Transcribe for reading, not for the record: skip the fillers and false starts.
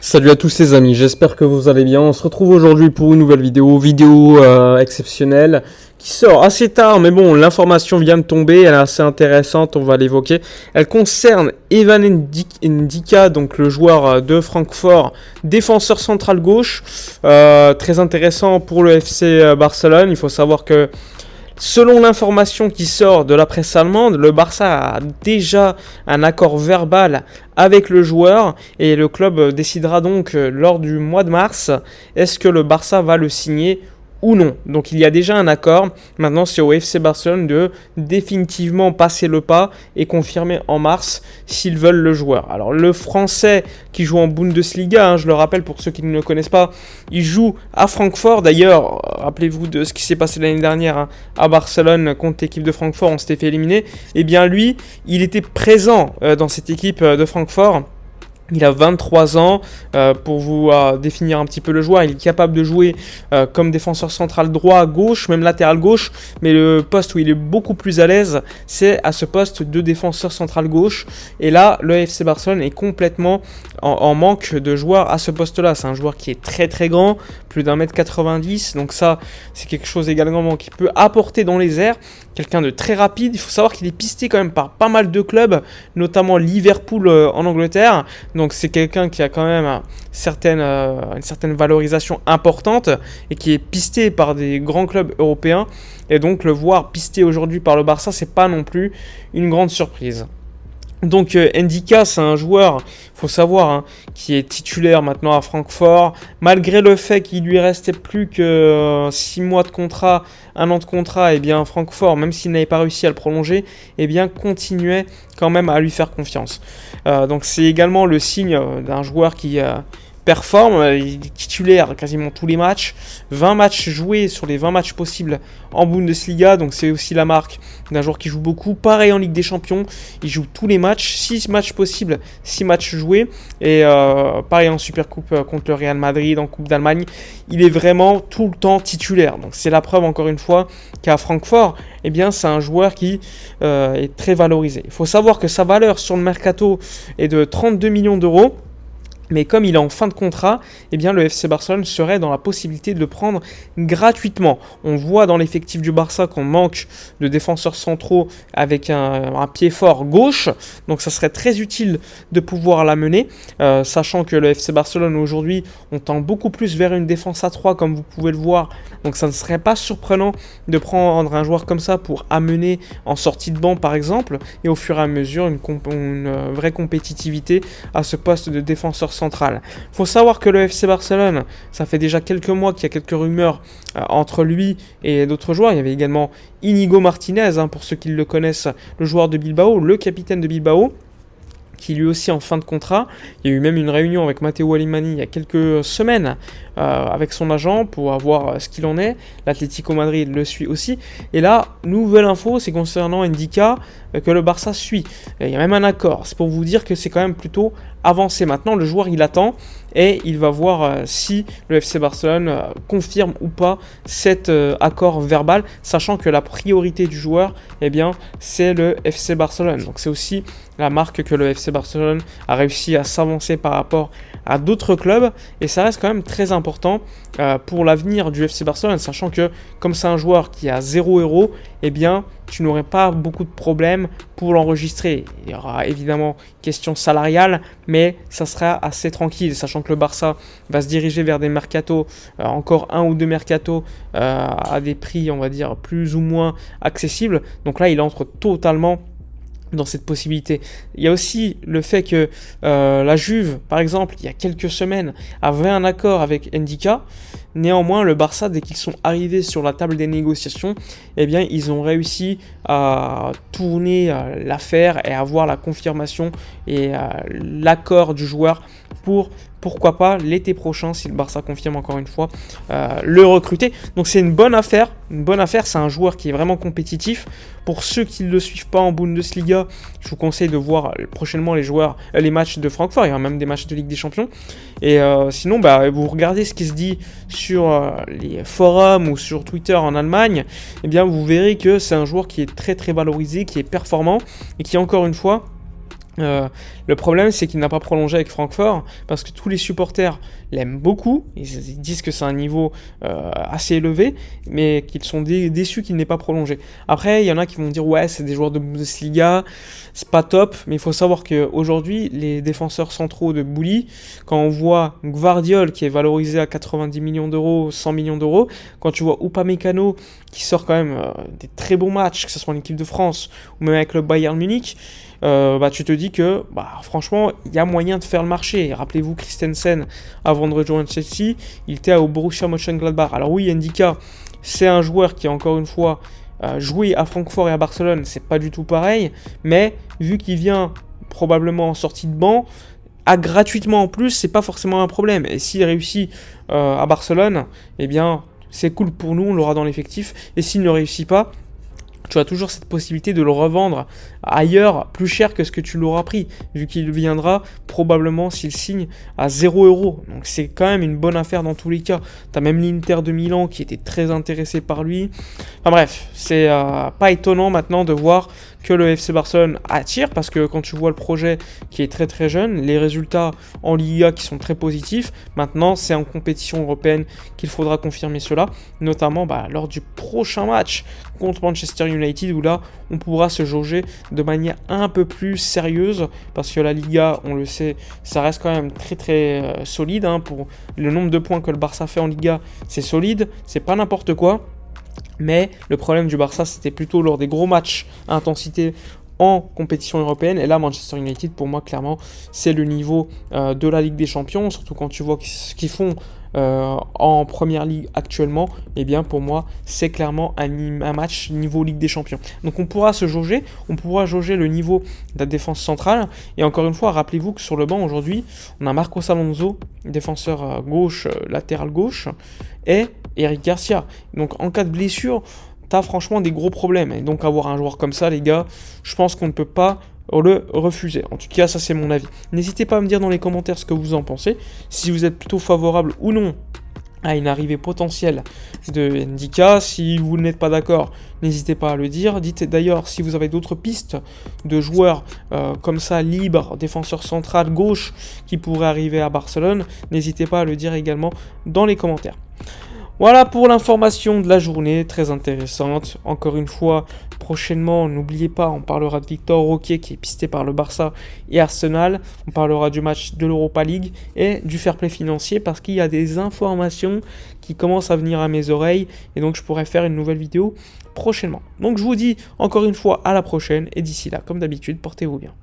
Salut à tous les amis, j'espère que vous allez bien. On se retrouve aujourd'hui pour une nouvelle vidéo exceptionnelle qui sort assez tard, mais bon, l'information vient de tomber, elle est assez intéressante, on va l'évoquer. Elle concerne Evan Ndika, donc le joueur de Francfort, défenseur central gauche, très intéressant pour le FC Barcelone. Il faut savoir que selon l'information qui sort de la presse allemande, le Barça a déjà un accord verbal avec le joueur et le club décidera donc lors du mois de mars est-ce que le Barça va le signer ou non. Donc il y a déjà un accord. Maintenant c'est au FC Barcelone de définitivement passer le pas et confirmer en mars s'ils veulent le joueur. Alors le français qui joue en Bundesliga, je le rappelle pour ceux qui ne le connaissent pas, il joue à Francfort. D'ailleurs, rappelez-vous de ce qui s'est passé l'année dernière à Barcelone contre l'équipe de Francfort, on s'était fait éliminer. Et bien lui, il était présent dans cette équipe de Francfort. Il a 23 ans, pour vous définir un petit peu le joueur, il est capable de jouer comme défenseur central droit, gauche, même latéral gauche, mais le poste où il est beaucoup plus à l'aise, c'est à ce poste de défenseur central gauche, et là, le FC Barcelone est complètement en manque de joueurs à ce poste-là. C'est un joueur qui est très très grand, plus d'1m90, donc ça, c'est quelque chose également qui peut apporter dans les airs, quelqu'un de très rapide. Il faut savoir qu'il est pisté quand même par pas mal de clubs, notamment Liverpool en Angleterre. Donc c'est quelqu'un qui a quand même une certaine valorisation importante et qui est pisté par des grands clubs européens. Et donc le voir pisté aujourd'hui par le Barça, c'est pas non plus une grande surprise. Donc Ndika, c'est un joueur, il faut savoir, qui est titulaire maintenant à Francfort, malgré le fait qu'il lui restait plus que 6 mois de contrat, 1 an de contrat, et bien Francfort, même s'il n'avait pas réussi à le prolonger, et bien continuait quand même à lui faire confiance. Donc c'est également le signe d'un joueur qui performe, il est titulaire quasiment tous les matchs, 20 matchs joués sur les 20 matchs possibles en Bundesliga, donc c'est aussi la marque d'un joueur qui joue beaucoup. Pareil en Ligue des Champions, il joue tous les matchs, 6 matchs possibles, 6 matchs joués, et pareil en Supercoupe contre le Real Madrid, en Coupe d'Allemagne, il est vraiment tout le temps titulaire. Donc c'est la preuve encore une fois qu'à Francfort, eh bien c'est un joueur qui est très valorisé. Il faut savoir que sa valeur sur le mercato est de 32 millions d'euros. Mais comme il est en fin de contrat, eh bien le FC Barcelone serait dans la possibilité de le prendre gratuitement. On voit dans l'effectif du Barça qu'on manque de défenseurs centraux avec un pied fort gauche. Donc ça serait très utile de pouvoir l'amener, sachant que le FC Barcelone aujourd'hui, on tend beaucoup plus vers une défense à 3 comme vous pouvez le voir. Donc ça ne serait pas surprenant de prendre un joueur comme ça pour amener en sortie de banc par exemple, et au fur et à mesure une vraie compétitivité à ce poste de défenseur central. Il faut savoir que le FC Barcelone, ça fait déjà quelques mois qu'il y a quelques rumeurs entre lui et d'autres joueurs. Il y avait également Inigo Martinez, pour ceux qui le connaissent, le joueur de Bilbao, le capitaine de Bilbao, qui lui aussi en fin de contrat. Il y a eu même une réunion avec Matteo Alemany il y a quelques semaines avec son agent pour voir ce qu'il en est. L'Atlético Madrid le suit aussi. Et là, nouvelle info, c'est concernant Ndika que le Barça suit. Il y a même un accord. C'est pour vous dire que c'est quand même plutôt avancé. Maintenant, le joueur, il attend et il va voir si le FC Barcelone confirme ou pas cet accord verbal, sachant que la priorité du joueur, eh bien, c'est le FC Barcelone. Donc c'est aussi la marque que le FC Barcelone a réussi à s'avancer par rapport à d'autres clubs, et ça reste quand même très important pour l'avenir du FC Barcelone, sachant que comme c'est un joueur qui a 0 €, eh bien tu n'aurais pas beaucoup de problèmes pour l'enregistrer. Il y aura évidemment question salariale, mais ça sera assez tranquille, sachant que le Barça va se diriger vers des mercatos, encore 1 ou 2 mercatos à des prix, on va dire, plus ou moins accessibles. Donc là, il entre totalement dans cette possibilité. Il y a aussi le fait que la Juve, par exemple, il y a quelques semaines, avait un accord avec Ndika. Néanmoins, le Barça, dès qu'ils sont arrivés sur la table des négociations, eh bien, ils ont réussi à tourner l'affaire et à avoir la confirmation et l'accord du joueur pour, pourquoi pas, l'été prochain, si le Barça confirme encore une fois, le recruter. Donc c'est une bonne affaire. C'est un joueur qui est vraiment compétitif. Pour ceux qui ne le suivent pas en Bundesliga, je vous conseille de voir prochainement les matchs de Francfort. Il y aura même des matchs de Ligue des Champions. Et sinon, vous regardez ce qui se dit sur les forums ou sur Twitter en Allemagne, eh bien vous verrez que c'est un joueur qui est très très valorisé, qui est performant et qui, encore une fois, Le problème, c'est qu'il n'a pas prolongé avec Francfort parce que tous les supporters l'aiment beaucoup. Ils disent que c'est un niveau assez élevé, mais qu'ils sont déçus qu'il n'ait pas prolongé. Après, il y en a qui vont dire ouais, c'est des joueurs de Bundesliga, c'est pas top, mais il faut savoir qu'aujourd'hui, les défenseurs centraux de Bully, quand on voit Gvardiol qui est valorisé à 90 millions d'euros, 100 millions d'euros, quand tu vois Upamecano qui sort quand même des très bons matchs, que ce soit en équipe de France ou même avec le Bayern Munich, tu te dis que franchement il y a moyen de faire le marché. Rappelez-vous Christensen, avant de rejoindre Chelsea, il était au Borussia Mönchengladbach. Alors oui, Ndika, c'est un joueur qui encore une fois joué à Francfort et à Barcelone, c'est pas du tout pareil, mais vu qu'il vient probablement en sortie de banc gratuitement en plus, c'est pas forcément un problème. Et s'il réussit à Barcelone, eh bien c'est cool pour nous, on l'aura dans l'effectif. Et s'il ne réussit pas, tu as toujours cette possibilité de le revendre ailleurs plus cher que ce que tu l'auras pris, vu qu'il viendra probablement s'il signe à 0 €. Donc c'est quand même une bonne affaire dans tous les cas. Tu as même l'Inter de Milan qui était très intéressé par lui. Enfin bref, c'est pas étonnant maintenant de voir que le FC Barcelone attire, parce que quand tu vois le projet qui est très très jeune, les résultats en Liga qui sont très positifs, maintenant c'est en compétition européenne qu'il faudra confirmer cela, notamment lors du prochain match contre Manchester United, où là on pourra se jauger de manière un peu plus sérieuse, parce que la Liga, on le sait, ça reste quand même très très solide, pour le nombre de points que le Barça fait en Liga, c'est solide, c'est pas n'importe quoi. Mais le problème du Barça, c'était plutôt lors des gros matchs à intensité en compétition européenne. Et là, Manchester United, pour moi, clairement, c'est le niveau de la Ligue des Champions. Surtout quand tu vois ce qu'ils font en Première Ligue actuellement. Eh bien, pour moi, c'est clairement un match niveau Ligue des Champions. Donc, on pourra se jauger. On pourra jauger le niveau de la défense centrale. Et encore une fois, rappelez-vous que sur le banc, aujourd'hui, on a Marcos Alonso, défenseur gauche, latéral gauche, et Eric Garcia. Donc, en cas de blessure, t'as franchement des gros problèmes. Et donc avoir un joueur comme ça, les gars, je pense qu'on ne peut pas le refuser. En tout cas, ça c'est mon avis. N'hésitez pas à me dire dans les commentaires ce que vous en pensez, si vous êtes plutôt favorable ou non à une arrivée potentielle de Ndika. Si vous n'êtes pas d'accord, n'hésitez pas à le dire. Dites d'ailleurs si vous avez d'autres pistes de joueurs comme ça, libres, défenseur central gauche, qui pourraient arriver à Barcelone. N'hésitez pas à le dire également dans les commentaires. Voilà pour l'information de la journée, très intéressante. Encore une fois, prochainement, n'oubliez pas, on parlera de Victor Roquier qui est pisté par le Barça et Arsenal. On parlera du match de l'Europa League et du fair play financier, parce qu'il y a des informations qui commencent à venir à mes oreilles, et donc je pourrais faire une nouvelle vidéo prochainement. Donc je vous dis encore une fois à la prochaine, et d'ici là, comme d'habitude, portez-vous bien.